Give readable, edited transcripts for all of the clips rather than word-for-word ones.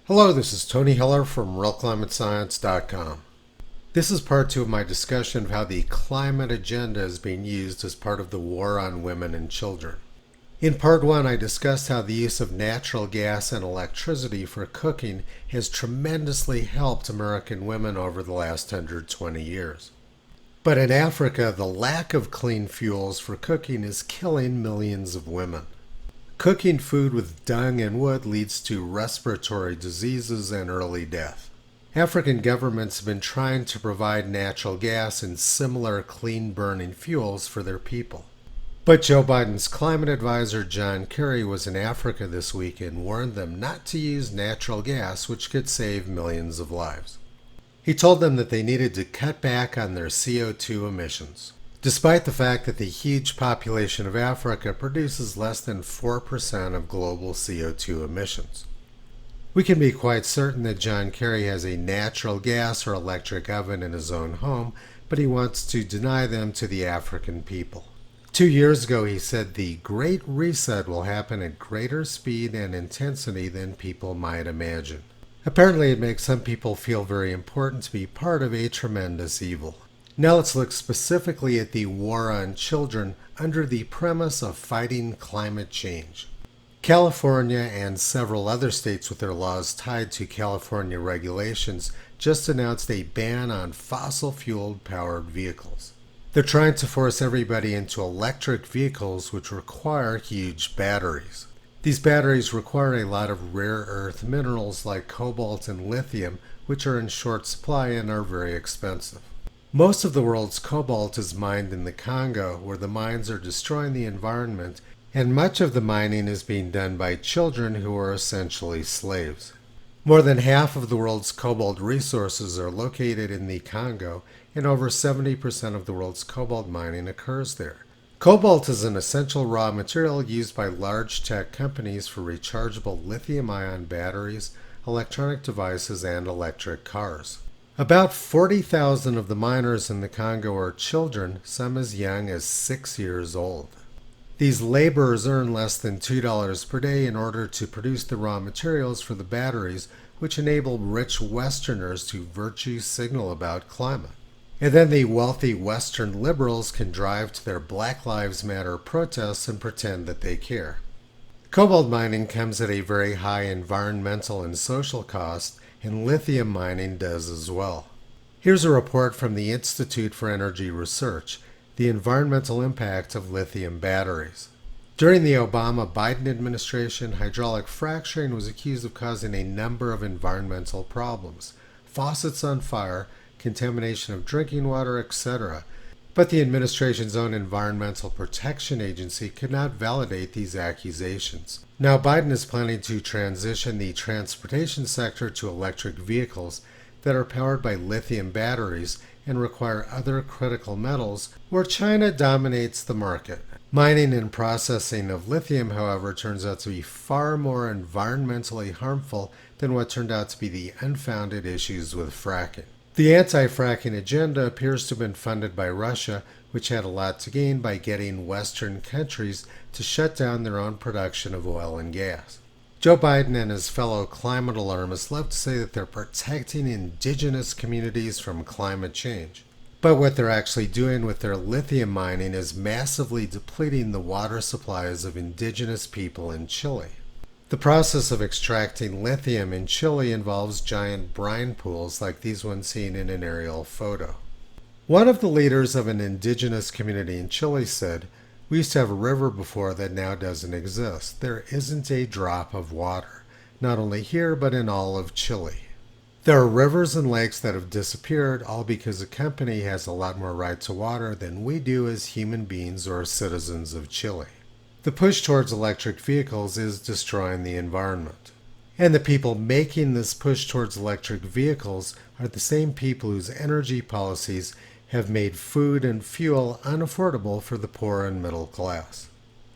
Hello, this is Tony Heller from RealClimateScience.com. This is part 2 of my discussion of how the climate agenda is being used as part of the war on women and children. In part 1, I discussed how the use of natural gas and electricity for cooking has tremendously helped American women over the last 120 years. But in Africa, the lack of clean fuels for cooking is killing millions of women. Cooking food with dung and wood leads to respiratory diseases and early death. African governments have been trying to provide natural gas and similar clean-burning fuels for their people. But Joe Biden's climate advisor John Kerry was in Africa this week and warned them not to use natural gas, which could save millions of lives. He told them that they needed to cut back on their CO2 emissions. Despite the fact that the huge population of Africa produces less than 4% of global CO2 emissions. We can be quite certain that John Kerry has a natural gas or electric oven in his own home, but he wants to deny them to the African people. 2 years ago, he said the Great Reset will happen at greater speed and intensity than people might imagine. Apparently, it makes some people feel very important to be part of a tremendous evil. Now let's look specifically at the war on children under the premise of fighting climate change. California and several other states with their laws tied to California regulations just announced a ban on fossil-fueled powered vehicles. They're trying to force everybody into electric vehicles which require huge batteries. These batteries require a lot of rare earth minerals like cobalt and lithium, which are in short supply and are very expensive. Most of the world's cobalt is mined in the Congo, where the mines are destroying the environment, and much of the mining is being done by children who are essentially slaves. More than half of the world's cobalt resources are located in the Congo, and over 70% of the world's cobalt mining occurs there. Cobalt is an essential raw material used by large tech companies for rechargeable lithium-ion batteries, electronic devices, and electric cars. About 40,000 of the miners in the Congo are children, some as young as 6 years old. These laborers earn less than $2 per day in order to produce the raw materials for the batteries, which enable rich Westerners to virtue signal about climate. And then the wealthy Western liberals can drive to their Black Lives Matter protests and pretend that they care. Cobalt mining comes at a very high environmental and social cost, and lithium mining does as well. Here's a report from the Institute for Energy Research, the environmental impact of lithium batteries. During the Obama-Biden administration, hydraulic fracturing was accused of causing a number of environmental problems: faucets on fire, contamination of drinking water, etc. But the administration's own Environmental Protection Agency could not validate these accusations. Now Biden is planning to transition the transportation sector to electric vehicles that are powered by lithium batteries and require other critical metals, where China dominates the market. Mining and processing of lithium, however, turns out to be far more environmentally harmful than what turned out to be the unfounded issues with fracking. The anti-fracking agenda appears to have been funded by Russia, which had a lot to gain by getting Western countries to shut down their own production of oil and gas. Joe Biden and his fellow climate alarmists love to say that they're protecting indigenous communities from climate change. But what they're actually doing with their lithium mining is massively depleting the water supplies of indigenous people in Chile. The process of extracting lithium in Chile involves giant brine pools like these ones seen in an aerial photo. One of the leaders of an indigenous community in Chile said, "We used to have a river before that now doesn't exist. There isn't a drop of water, not only here but in all of Chile. There are rivers and lakes that have disappeared, all because a company has a lot more right to water than we do as human beings or citizens of Chile." The push towards electric vehicles is destroying the environment. And the people making this push towards electric vehicles are the same people whose energy policies have made food and fuel unaffordable for the poor and middle class.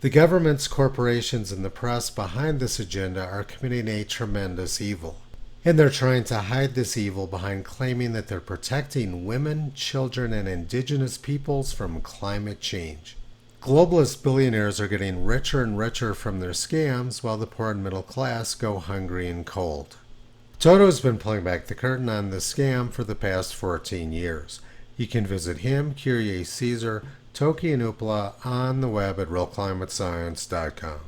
The governments, corporations, and the press behind this agenda are committing a tremendous evil. And they're trying to hide this evil behind claiming that they're protecting women, children, and indigenous peoples from climate change. Globalist billionaires are getting richer and richer from their scams, while the poor and middle class go hungry and cold. Toto has been pulling back the curtain on this scam for the past 14 years. You can visit him, Kyrie Caesar, Toki, and Upla on the web at realclimatescience.com.